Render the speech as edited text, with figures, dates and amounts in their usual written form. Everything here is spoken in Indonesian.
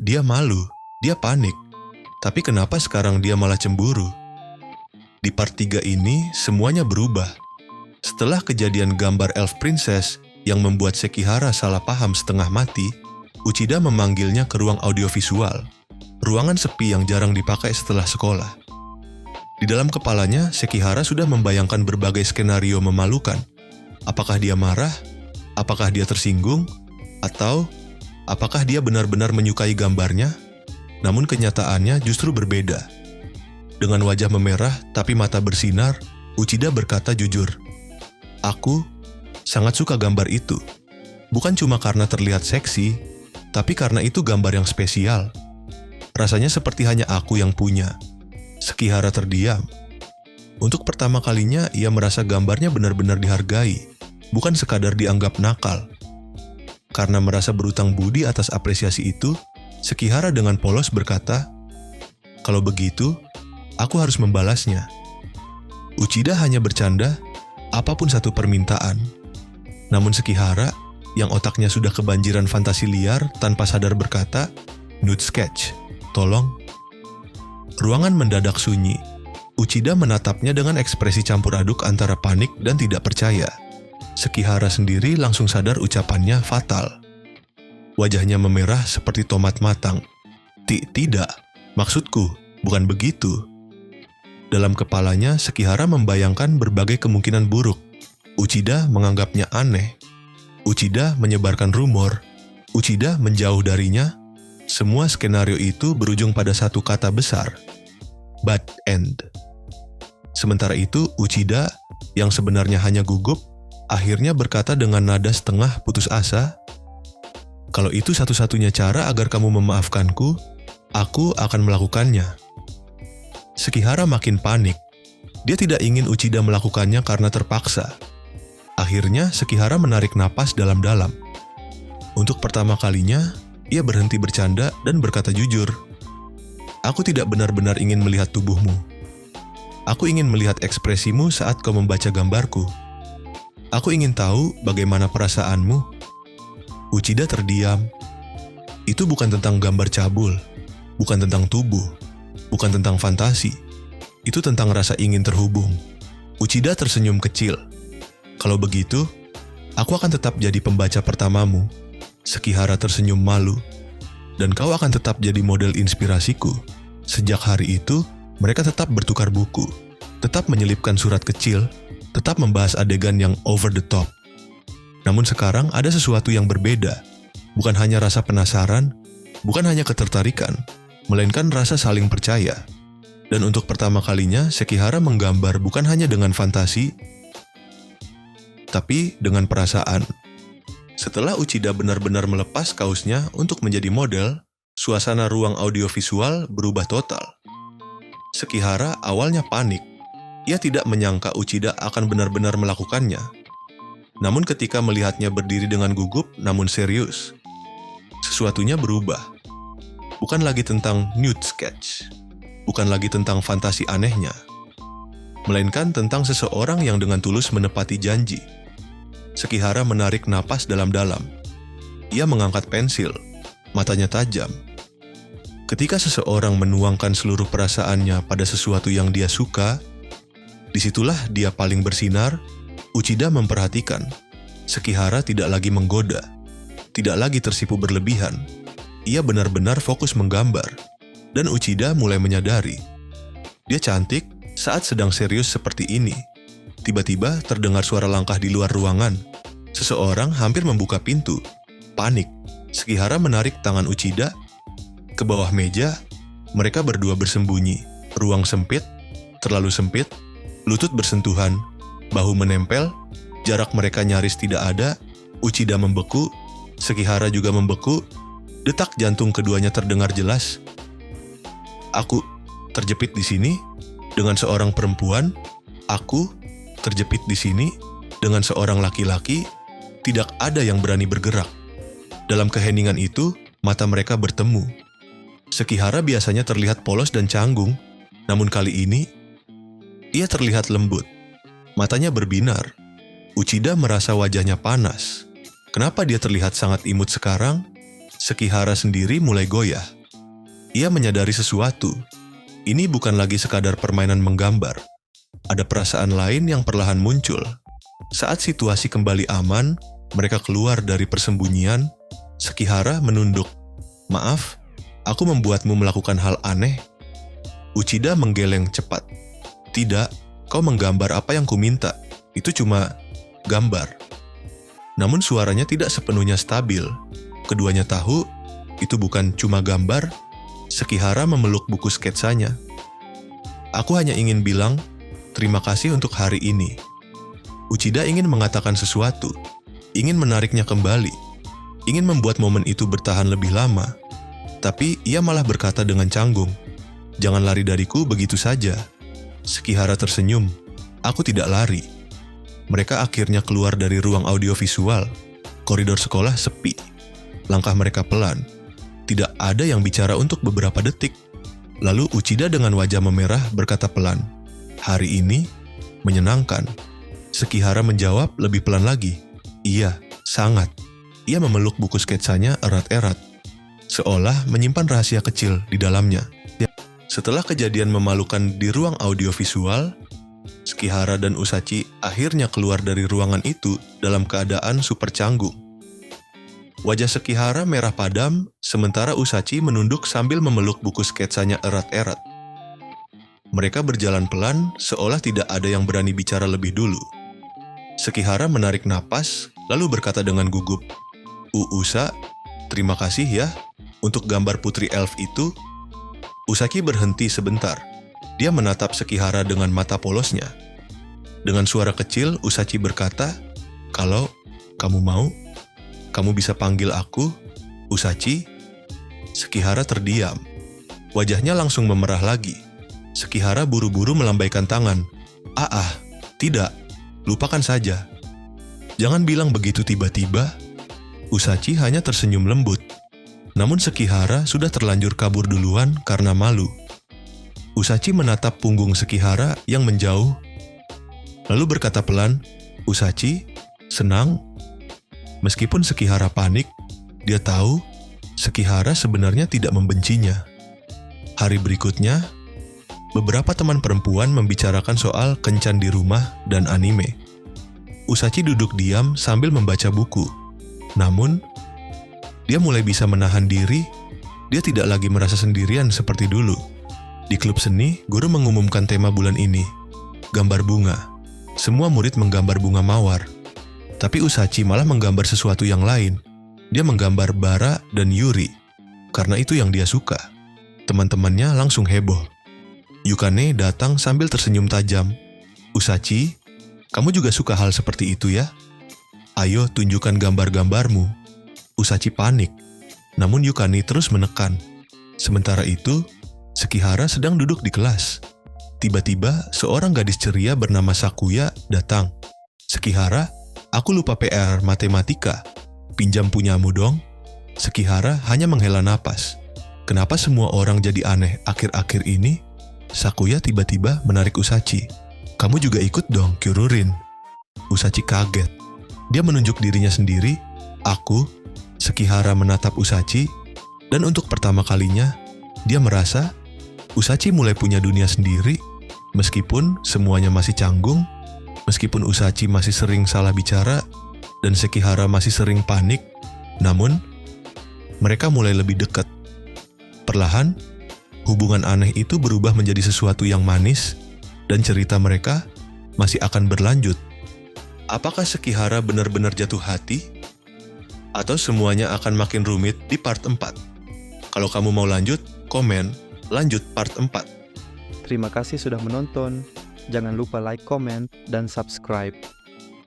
Dia malu, dia panik. Tapi kenapa sekarang dia malah cemburu? Di part 3 ini, semuanya berubah. Setelah kejadian gambar Elf Princess yang membuat Sekihara salah paham setengah mati, Uchida memanggilnya ke ruang audiovisual, ruangan sepi yang jarang dipakai setelah sekolah. Di dalam kepalanya, Sekihara sudah membayangkan berbagai skenario memalukan. Apakah dia marah? Apakah dia tersinggung? Atau apakah dia benar-benar menyukai gambarnya? Namun kenyataannya justru berbeda. Dengan wajah memerah tapi mata bersinar, Uchida berkata jujur, "Aku sangat suka gambar itu. Bukan cuma karena terlihat seksi, tapi karena itu gambar yang spesial. Rasanya seperti hanya aku yang punya." Sekihara terdiam. Untuk pertama kalinya ia merasa gambarnya benar-benar dihargai, bukan sekadar dianggap nakal. Karena merasa berutang budi atas apresiasi itu, Sekihara dengan polos berkata, "Kalau begitu, aku harus membalasnya." Uchida hanya bercanda, apapun satu permintaan. Namun Sekihara, yang otaknya sudah kebanjiran fantasi liar, tanpa sadar berkata, "Nude sketch, tolong." Ruangan mendadak sunyi. Uchida menatapnya dengan ekspresi campur aduk antara panik dan tidak percaya. Sekihara sendiri langsung sadar ucapannya fatal. Wajahnya memerah seperti tomat matang. Tidak, maksudku bukan begitu." Dalam kepalanya, Sekihara membayangkan berbagai kemungkinan buruk. Uchida menganggapnya aneh. Uchida menyebarkan rumor. Uchida menjauh darinya. Semua skenario itu berujung pada satu kata besar, bad end. Sementara itu, Uchida, yang sebenarnya hanya gugup, akhirnya berkata dengan nada setengah putus asa, "Kalau itu satu-satunya cara agar kamu memaafkanku, aku akan melakukannya." Sekihara makin panik. Dia tidak ingin Uchida melakukannya karena terpaksa. Akhirnya, Sekihara menarik napas dalam-dalam. Untuk pertama kalinya, ia berhenti bercanda dan berkata jujur, "Aku tidak benar-benar ingin melihat tubuhmu. Aku ingin melihat ekspresimu saat kau membaca gambarku. Aku ingin tahu bagaimana perasaanmu." Uchida terdiam. Itu bukan tentang gambar cabul, bukan tentang tubuh, bukan tentang fantasi. Itu tentang rasa ingin terhubung. Uchida tersenyum kecil. "Kalau begitu, aku akan tetap jadi pembaca pertamamu." Sekihara tersenyum malu. "Dan kau akan tetap jadi model inspirasiku." Sejak hari itu, mereka tetap bertukar buku, tetap menyelipkan surat kecil, tetap membahas adegan yang over the top. Namun sekarang ada sesuatu yang berbeda. Bukan hanya rasa penasaran, bukan hanya ketertarikan, melainkan rasa saling percaya. Dan untuk pertama kalinya, Sekihara menggambar bukan hanya dengan fantasi, tapi dengan perasaan. Setelah Uchida benar-benar melepas kaosnya untuk menjadi model, suasana ruang audiovisual berubah total. Sekihara awalnya panik. Ia tidak menyangka Uchida akan benar-benar melakukannya. Namun ketika melihatnya berdiri dengan gugup namun serius, sesuatunya berubah. Bukan lagi tentang nude sketch, bukan lagi tentang fantasi anehnya, melainkan tentang seseorang yang dengan tulus menepati janji. Sekihara menarik napas dalam-dalam. Ia mengangkat pensil, matanya tajam. Ketika seseorang menuangkan seluruh perasaannya pada sesuatu yang dia suka, disitulah dia paling bersinar. Uchida memperhatikan. Sekihara tidak lagi menggoda, tidak lagi tersipu berlebihan. Ia benar-benar fokus menggambar. Dan Uchida mulai menyadari, dia cantik saat sedang serius seperti ini. Tiba-tiba terdengar suara langkah di luar ruangan. Seseorang hampir membuka pintu. Panik. Sekihara menarik tangan Uchida ke bawah meja. Mereka berdua bersembunyi. Ruang sempit, terlalu sempit, lutut bersentuhan, bahu menempel, jarak mereka nyaris tidak ada. Uchida membeku, Sekihara juga membeku. Detak jantung keduanya terdengar jelas. "Aku terjepit di sini dengan seorang perempuan. Aku terjepit di sini dengan seorang laki-laki. Tidak ada yang berani bergerak." Dalam keheningan itu, mata mereka bertemu. Sekihara biasanya terlihat polos dan canggung, namun kali ini, ia terlihat lembut. Matanya berbinar. Uchida merasa wajahnya panas. Kenapa dia terlihat sangat imut sekarang? Sekihara sendiri mulai goyah. Ia menyadari sesuatu. Ini bukan lagi sekadar permainan menggambar. Ada perasaan lain yang perlahan muncul. Saat situasi kembali aman, mereka keluar dari persembunyian. Sekihara menunduk. "Maaf, aku membuatmu melakukan hal aneh." Uchida menggeleng cepat. "Tidak, kau menggambar apa yang kuminta. Itu cuma gambar." Namun suaranya tidak sepenuhnya stabil. Keduanya tahu, itu bukan cuma gambar. Sekihara memeluk buku sketsanya. "Aku hanya ingin bilang, terima kasih untuk hari ini." Uchida ingin mengatakan sesuatu, ingin menariknya kembali, ingin membuat momen itu bertahan lebih lama. Tapi ia malah berkata dengan canggung, "Jangan lari dariku begitu saja." Sekihara tersenyum. "Aku tidak lari." Mereka akhirnya keluar dari ruang audiovisual. Koridor sekolah sepi. Langkah mereka pelan. Tidak ada yang bicara untuk beberapa detik. Lalu Uchida dengan wajah memerah berkata pelan, "Hari ini menyenangkan." Sekihara menjawab lebih pelan lagi, "Iya, sangat." Ia memeluk buku sketsanya erat-erat, seolah menyimpan rahasia kecil di dalamnya. Setelah kejadian memalukan di ruang audiovisual, Sekihara dan Usachi akhirnya keluar dari ruangan itu dalam keadaan super canggung. Wajah Sekihara merah padam, sementara Usachi menunduk sambil memeluk buku sketsanya erat-erat. Mereka berjalan pelan, seolah tidak ada yang berani bicara lebih dulu. Sekihara menarik napas, lalu berkata dengan gugup, Usa, terima kasih ya, untuk gambar putri elf itu." Usachi berhenti sebentar. Dia menatap Sekihara dengan mata polosnya. Dengan suara kecil, Usachi berkata, "Kalau kamu mau, kamu bisa panggil aku Usachi." Sekihara terdiam. Wajahnya langsung memerah lagi. Sekihara buru-buru melambaikan tangan. Tidak, lupakan saja. Jangan bilang begitu tiba-tiba." Usachi hanya tersenyum lembut. Namun Sekihara sudah terlanjur kabur duluan karena malu. Usachi menatap punggung Sekihara yang menjauh, lalu berkata pelan, "Usachi, senang." Meskipun Sekihara panik, dia tahu Sekihara sebenarnya tidak membencinya. Hari berikutnya, beberapa teman perempuan membicarakan soal kencan di rumah dan anime. Usachi duduk diam sambil membaca buku. Namun, dia mulai bisa menahan diri. Dia tidak lagi merasa sendirian seperti dulu. Di klub seni, guru mengumumkan tema bulan ini, gambar bunga. Semua murid menggambar bunga mawar. Tapi Usachi malah menggambar sesuatu yang lain. Dia menggambar Bara dan Yuri, karena itu yang dia suka. Teman-temannya langsung heboh. Yukane datang sambil tersenyum tajam. "Usachi, kamu juga suka hal seperti itu ya? Ayo tunjukkan gambar-gambarmu." Usachi panik, namun Yukane terus menekan. Sementara itu, Sekihara sedang duduk di kelas. Tiba-tiba, seorang gadis ceria bernama Sakuya datang. "Sekihara, aku lupa PR matematika. Pinjam punyamu dong." Sekihara hanya menghela napas. Kenapa semua orang jadi aneh akhir-akhir ini? Sakuya tiba-tiba menarik Usachi. "Kamu juga ikut dong, Kyururin." Usachi kaget. Dia menunjuk dirinya sendiri. "Aku." Sekihara menatap Usachi, dan untuk pertama kalinya, dia merasa Usachi mulai punya dunia sendiri. Meskipun semuanya masih canggung, meskipun Usachi masih sering salah bicara, dan Sekihara masih sering panik, namun mereka mulai lebih dekat. Perlahan, hubungan aneh itu berubah menjadi sesuatu yang manis, dan cerita mereka masih akan berlanjut. Apakah Sekihara benar-benar jatuh hati? Atau semuanya akan makin rumit di part 4? Kalau kamu mau lanjut, komen, lanjut part 4. Terima kasih sudah menonton. Jangan lupa like, comment, dan subscribe.